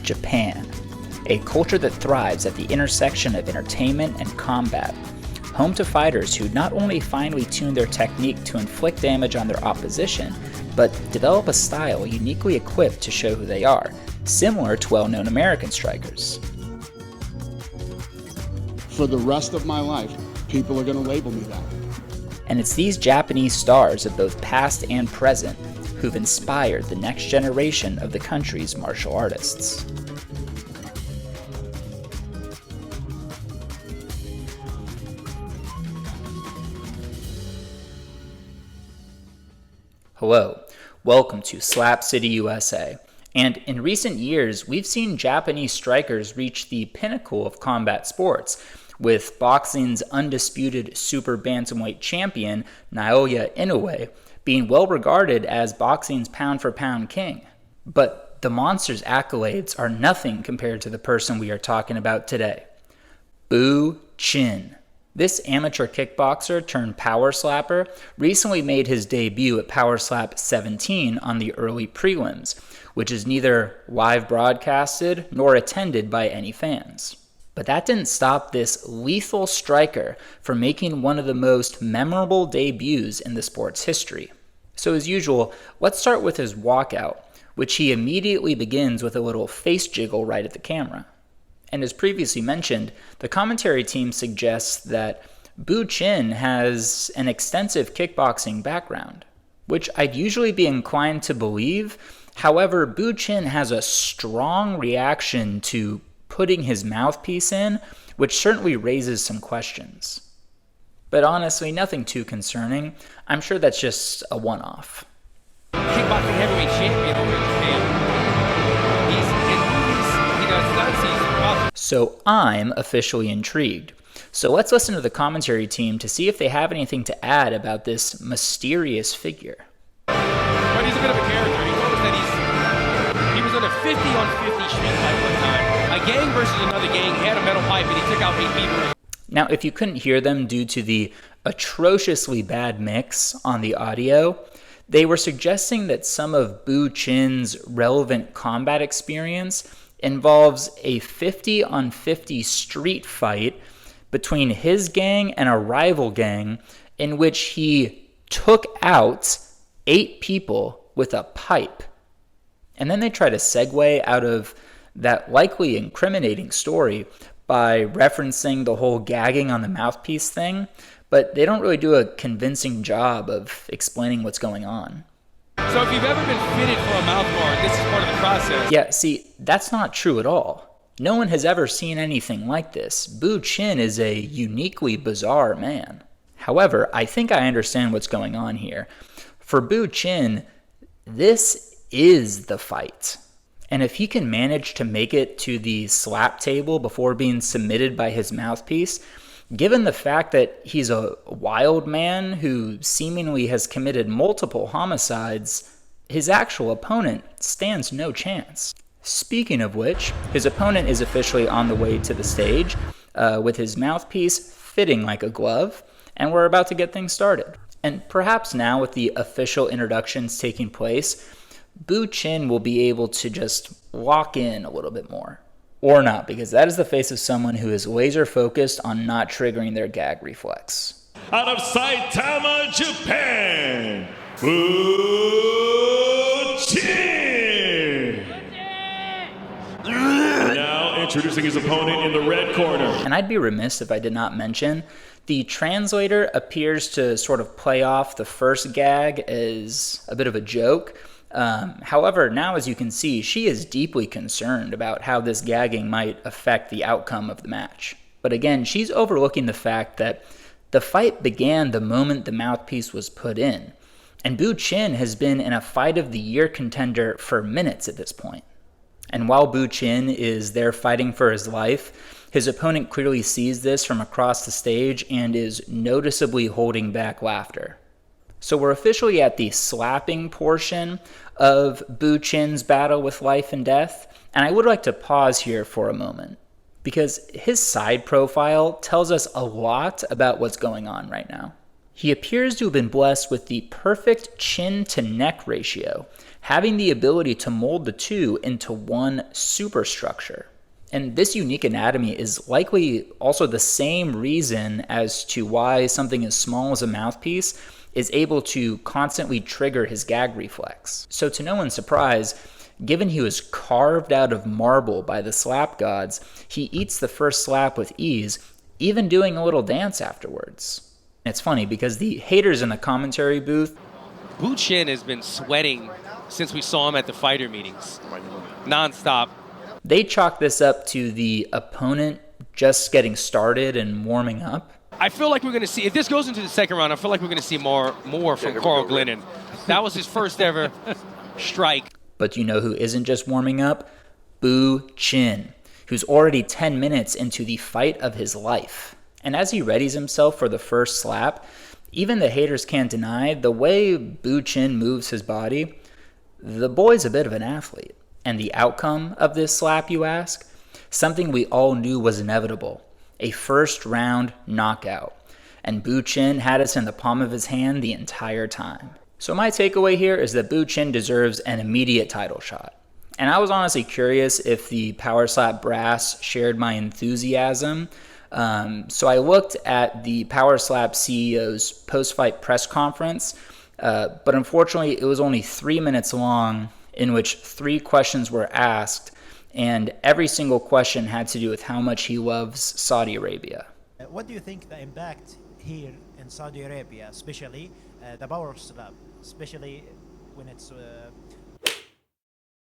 Japan, a culture that thrives at the intersection of entertainment and combat, home to fighters who not only finely tune their technique to inflict damage on their opposition, but develop a style uniquely equipped to show who they are, similar to well-known American strikers. For the rest of my life, people are going to label me that. And it's these Japanese stars of both past and present who've inspired the next generation of the country's martial artists. Hello, welcome to Slap City, USA. And in recent years, we've seen Japanese strikers reach the pinnacle of combat sports, with boxing's undisputed super bantamweight champion, Naoya Inoue, being well regarded as boxing's pound-for-pound king. But the monster's accolades are nothing compared to the person we are talking about today, Buu Chin. This amateur kickboxer turned power slapper recently made his debut at Powerslap 17 on the early prelims, which is neither live broadcasted nor attended by any fans. But that didn't stop this lethal striker from making one of the most memorable debuts in the sport's history. So as usual, let's start with his walkout, which he immediately begins with a little face jiggle right at the camera. And as previously mentioned, the commentary team suggests that Buu Chin has an extensive kickboxing background, which I'd usually be inclined to believe. However, Buu Chin has a strong reaction to putting his mouthpiece in, which certainly raises some questions. But honestly, nothing too concerning. I'm sure that's just a one-off. Kickboxing heavyweight champion over in Japan. So I'm officially intrigued. So let's listen to the commentary team to see if they have anything to add about this mysterious figure. But he's a bit of a character. He told us that he was in a 50-on-50 street fight one time. A gang versus another gang. He had a metal pipe and he took out 8 people. Now, if you couldn't hear them due to the atrociously bad mix on the audio, they were suggesting that some of Buu Chin's relevant combat experience involves a 50-on-50 street fight between his gang and a rival gang in which he took out 8 people with a pipe. And then they try to segue out of that likely incriminating story by referencing the whole gagging on the mouthpiece thing, but they don't really do a convincing job of explaining what's going on. So if you've ever been fitted for a mouth guard, this is part of the process. Yeah, see, that's not true at all. No one has ever seen anything like this. Buu Chin is a uniquely bizarre man. However, I think I understand what's going on here. For Buu Chin, this is the fight. And if he can manage to make it to the slap table before being submitted by his mouthpiece, given the fact that he's a wild man who seemingly has committed multiple homicides, his actual opponent stands no chance. Speaking of which, his opponent is officially on the way to the stage with his mouthpiece fitting like a glove, and we're about to get things started. And perhaps now with the official introductions taking place, Buu Chin will be able to just lock in a little bit more. Or not, because that is the face of someone who is laser focused on not triggering their gag reflex. Out of Saitama, Japan, Buu Chin. Now introducing his opponent in the red corner. And I'd be remiss if I did not mention, the translator appears to sort of play off the first gag as a bit of a joke. However, now as you can see, she is deeply concerned about how this gagging might affect the outcome of the match. But again, she's overlooking the fact that the fight began the moment the mouthpiece was put in, and Buu Chin has been in a Fight of the Year contender for minutes at this point. And while Buu Chin is there fighting for his life, his opponent clearly sees this from across the stage and is noticeably holding back laughter. So we're officially at the slapping portion of Buu Chin's battle with life and death, and I would like to pause here for a moment, because his side profile tells us a lot about what's going on right now. He appears to have been blessed with the perfect chin-to-neck ratio, having the ability to mold the two into one superstructure. And this unique anatomy is likely also the same reason as to why something as small as a mouthpiece is able to constantly trigger his gag reflex. So to no one's surprise, given he was carved out of marble by the slap gods, he eats the first slap with ease, even doing a little dance afterwards. And it's funny because the haters in the commentary booth, Buu Chin has been sweating since we saw him at the fighter meetings, nonstop. they chalk this up to the opponent just getting started and warming up. I feel like we're going to see, if this goes into the second round, I feel like we're going to see more from Carl Glennon. That was his first ever strike. But you know who isn't just warming up? Buu Chin, who's already 10 minutes into the fight of his life. And as he readies himself for the first slap, even the haters can't deny the way Buu Chin moves his body. The boy's a bit of an athlete. And the outcome of this slap, you ask? Something we all knew was inevitable. A first-round knockout. And Buu Chin had us in the palm of his hand the entire time. So my takeaway here is that Buu Chin deserves an immediate title shot. And I was honestly curious if the Powerslap brass shared my enthusiasm. So I looked at the Powerslap CEO's post-fight press conference, but unfortunately it was only 3 minutes long, in which 3 questions were asked, and every single question had to do with how much he loves Saudi Arabia. What do you think the impact here in Saudi Arabia, especially the Powerslap, especially when it's